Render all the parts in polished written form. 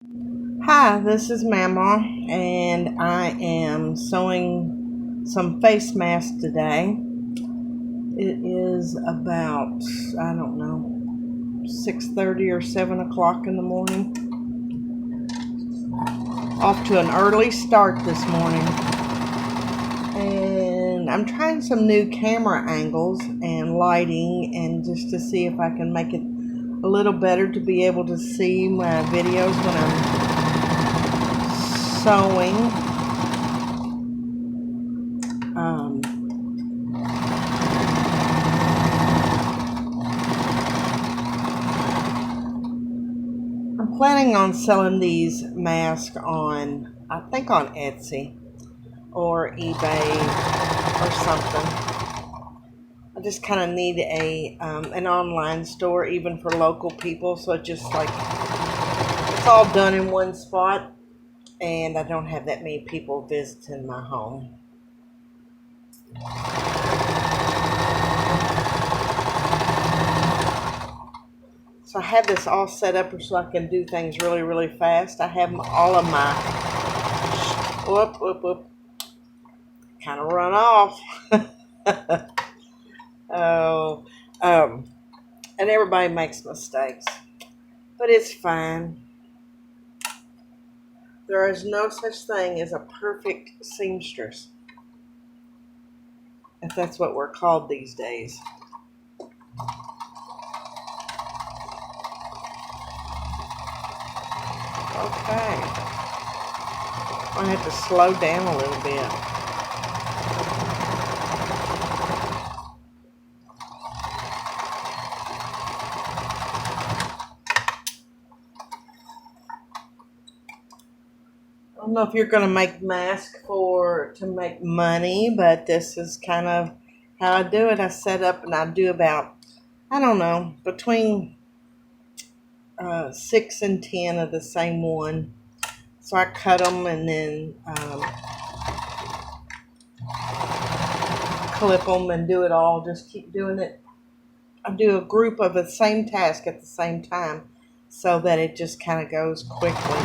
Hi, this is Mama, and I am sewing some face masks today. It is about, I don't know, 6:30 or 7 o'clock in the morning. Off to an early start this morning. And I'm trying some new camera angles and lighting, and just to see if I can make it a little better to be able to see my videos when I'm sewing. Um, I'm planning on selling these masks on, I think on Etsy or eBay or something. I just kind of need an online store even for local people, so it just like it's all done in one spot, and I don't have that many people visiting my home. So I have this all set up so I can do things really, really fast. I have all of my whoop, kind of run off. Oh, um, and everybody makes mistakes, but it's fine. There is no such thing as a perfect seamstress, if that's what we're called these days. Okay, I have to slow down a little bit. I don't know if you're going to make masks to make money, but this is kind of how I do it. I set up and I do about, I don't know, between 6 and 10 of the same one. So I cut them and then clip them and do it all. Just keep doing it. I do a group of the same task at the same time so that it just kind of goes quickly.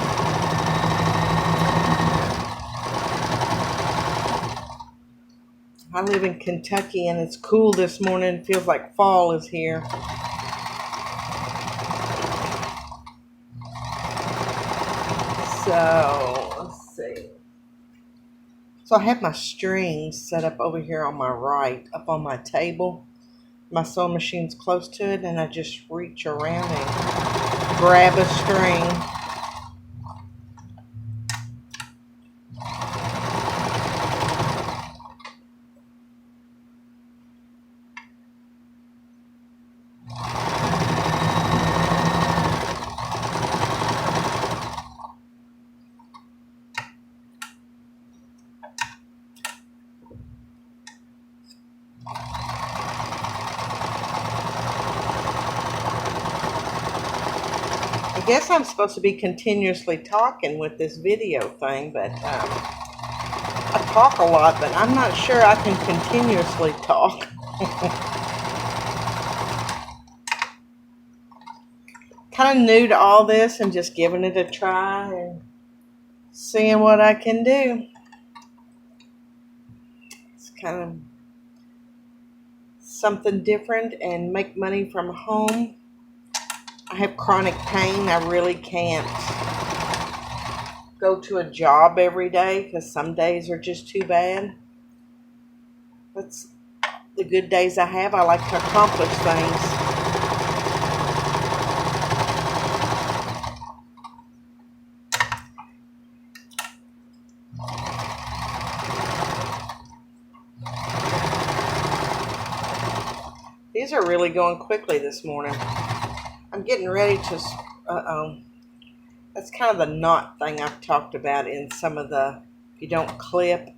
I live in Kentucky and it's cool this morning. It feels like fall is here. So, let's see. So I have my strings set up over here on my right, up on my table. My sewing machine's close to it, and I just reach around and grab a string. I guess I'm supposed to be continuously talking with this video thing, but I talk a lot, but I'm not sure I can continuously talk. Kind of new to all this and just giving it a try and seeing what I can do. It's kind of something different and make money from home. I have chronic pain. I really can't go to a job every day because some days are just too bad. That's the good days I have. I like to accomplish things. These are really going quickly this morning. I'm getting ready to, that's kind of the knot thing I've talked about in some of the, if you don't clip,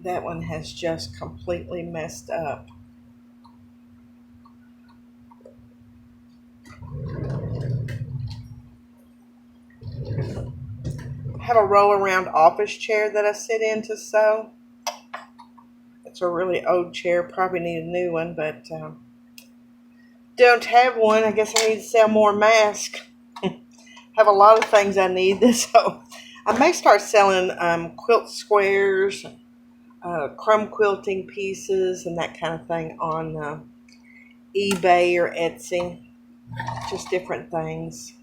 that one has just completely messed up. I have a roll around office chair that I sit in to sew. It's a really old chair, probably need a new one, but don't have one. I guess I need to sell more masks. Have a lot of things I need, so I may start selling quilt squares, crumb quilting pieces, and that kind of thing on eBay or Etsy. Just different things.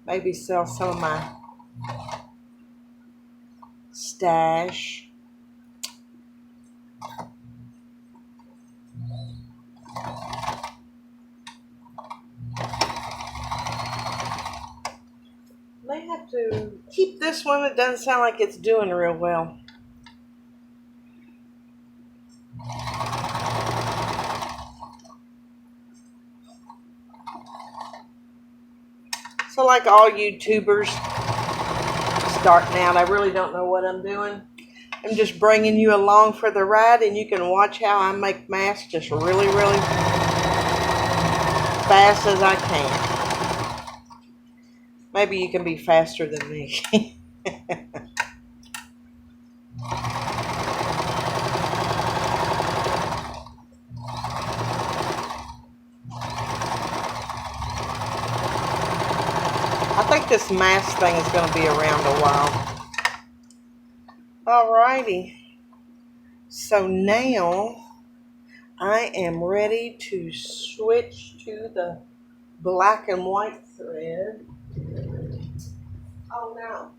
Maybe sell some of my stash. May have to keep this one. It doesn't sound like it's doing real well. So like all YouTubers starting out, I really don't know what I'm doing. I'm just bringing you along for the ride, and you can watch how I make masks just really, really fast as I can. Maybe you can be faster than me. I think this mask thing is going to be around a while. Alrighty. So now I am ready to switch to the black and white thread. Oh no.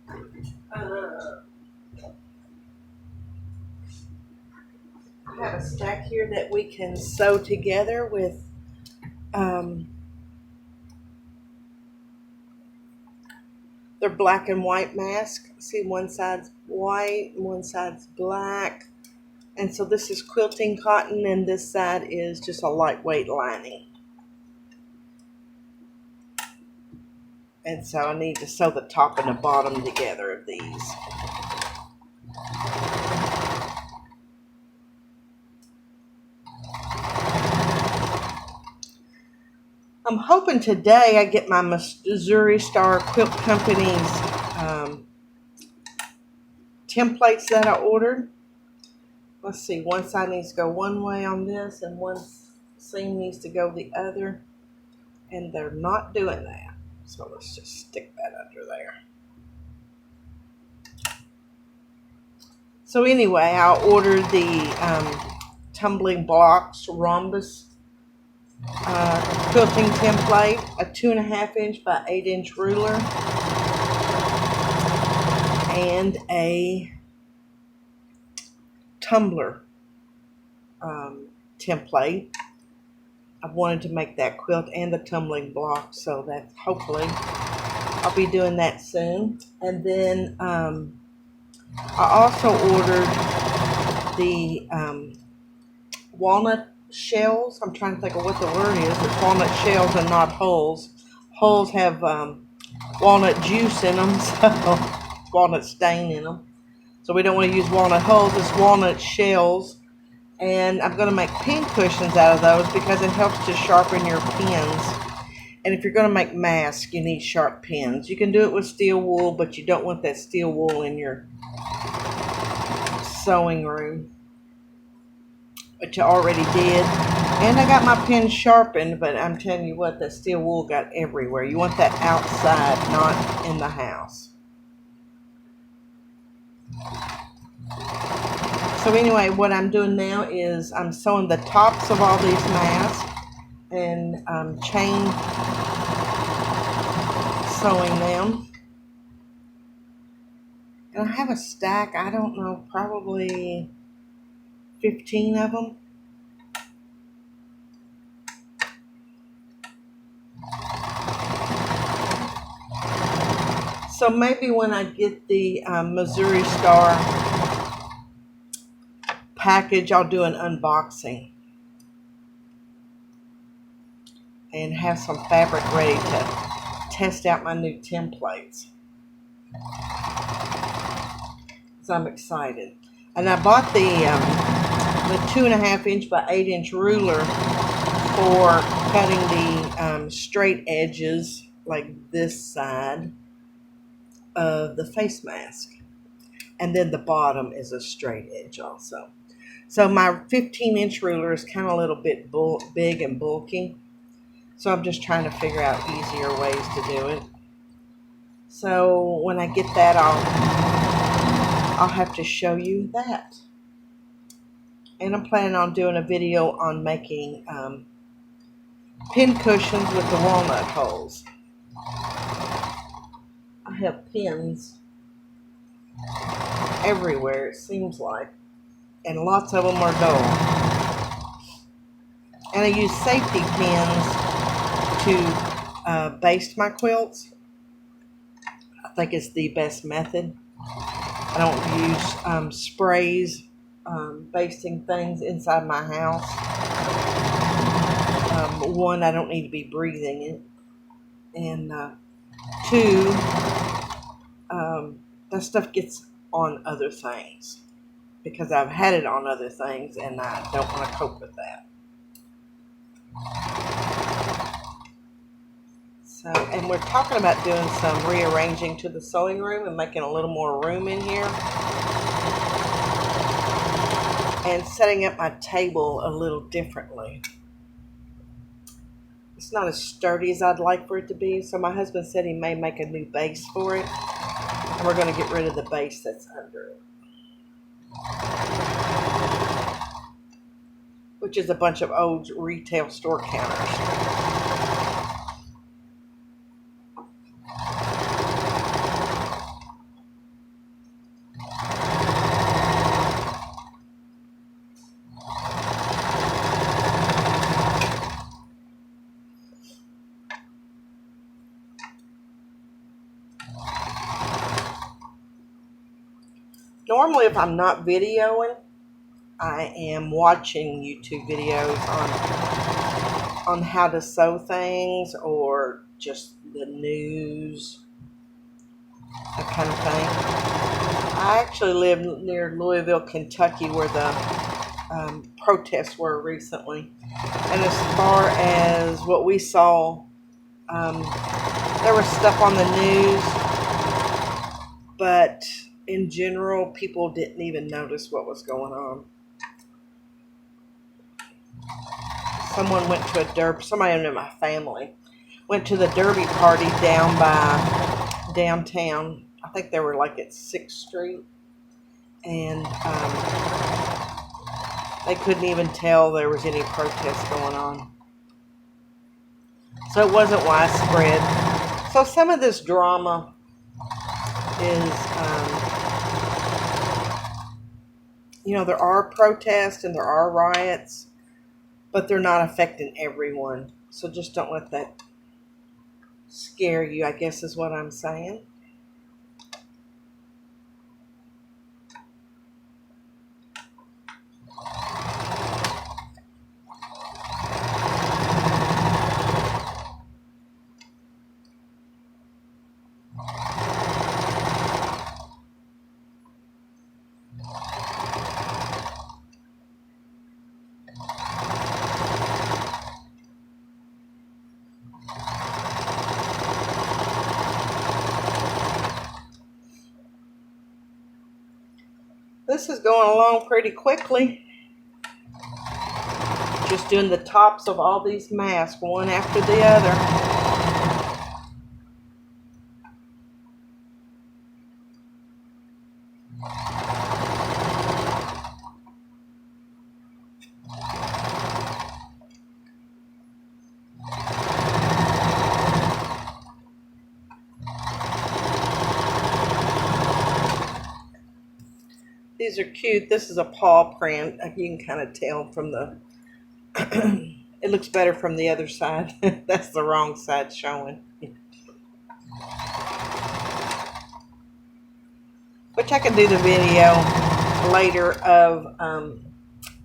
I have a stack here that we can sew together with they're black and white mask. See, one side's white and one side's black. And so this is quilting cotton, and this side is just a lightweight lining. And so I need to sew the top and the bottom together of these. I'm hoping today I get my Missouri Star Quilt Company's templates that I ordered. Let's see, one side needs to go one way on this, and one seam needs to go the other. And they're not doing that. So let's just stick that under there. So anyway, I ordered the Tumbling Blocks Rhombus quilting template, a 2.5 inch by 8 inch ruler, and a tumbler template. I wanted to make that quilt and the tumbling block, so that hopefully I'll be doing that soon. And then I also ordered the walnut shells. I'm trying to think of what the word is. It's walnut shells and not hulls. Hulls have walnut juice in them, so walnut stain in them. So we don't want to use walnut hulls. It's walnut shells. And I'm going to make pin cushions out of those because it helps to sharpen your pins. And if you're going to make masks, you need sharp pins. You can do it with steel wool, but you don't want that steel wool in your sewing room, which I already did. And I got my pins sharpened, but I'm telling you what, that steel wool got everywhere. You want that outside, not in the house. So anyway, what I'm doing now is I'm sewing the tops of all these masks and chain sewing them. And I have a stack, I don't know, probably 15 of them. So maybe when I get the Missouri Star package, I'll do an unboxing and have some fabric ready to test out my new templates. So I'm excited. And I bought the 2.5 inch by 8 inch ruler for cutting the straight edges, like this side of the face mask. And then the bottom is a straight edge also. So my 15-inch ruler is kind of a little bit big and bulky. So I'm just trying to figure out easier ways to do it. So when I get that, I'll have to show you that. And I'm planning on doing a video on making pin cushions with the walnut holes. I have pins everywhere, it seems like, and lots of them are dull. And I use safety pins to baste my quilts. I think it's the best method. I don't use sprays basting things inside my house. One, I don't need to be breathing it, and two, that stuff gets on other things because I've had it on other things and I don't want to cope with that. So, and we're talking about doing some rearranging to the sewing room and making a little more room in here. And setting up my table a little differently. It's not as sturdy as I'd like for it to be, so my husband said he may make a new base for it. And we're going to get rid of the base that's under it. Which is a bunch of old retail store counters. Normally, if I'm not videoing, I am watching YouTube videos on how to sew things or just the news, that kind of thing. I actually live near Louisville, Kentucky, where the protests were recently. And as far as what we saw, there was stuff on the news, but in general, people didn't even notice what was going on. Someone went to a derby, somebody in my family went to the derby party down by downtown. I think they were like at 6th Street. And they couldn't even tell there was any protest going on. So it wasn't widespread. So some of this drama is, there are protests and there are riots, but they're not affecting everyone. So just don't let that scare you, I guess is what I'm saying. This is going along pretty quickly. Just doing the tops of all these masks, one after the other. These are cute. This is a paw print. You can kind of tell from the... It looks better from the other side. That's the wrong side showing. Which I can do the video later of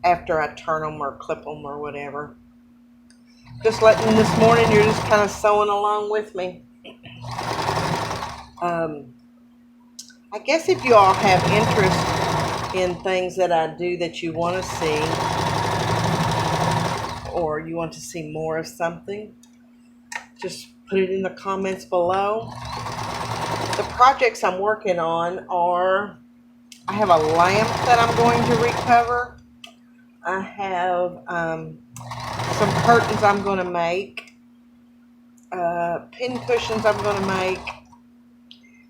after I turn them or clip them or whatever. Just letting this morning, you're just kind of sewing along with me. I guess if you all have interest in things that I do that you want to see, or you want to see more of something, just put it in the comments below. The projects I'm working on are, I have a lamp that I'm going to recover. I have some curtains I'm going to make, pin cushions I'm going to make,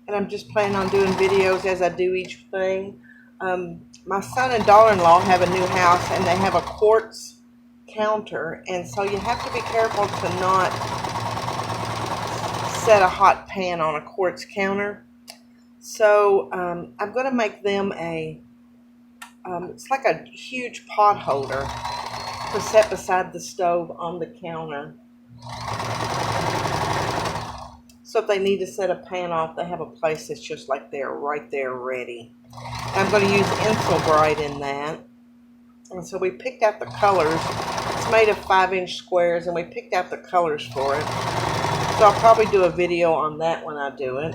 and I'm just planning on doing videos as I do each thing. My son and daughter-in-law have a new house, and they have a quartz counter, and so you have to be careful to not set a hot pan on a quartz counter. So I'm going to make them it's like a huge pot holder to set beside the stove on the counter. So if they need to set a pan off, they have a place that's just like they're right there ready. And I'm going to use Insulbrite in that. And so we picked out the colors. It's made of 5-inch squares, and we picked out the colors for it. So I'll probably do a video on that when I do it.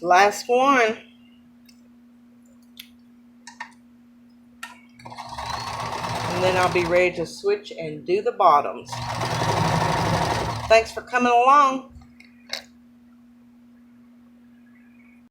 Last one. And then I'll be ready to switch and do the bottoms. Thanks for coming along.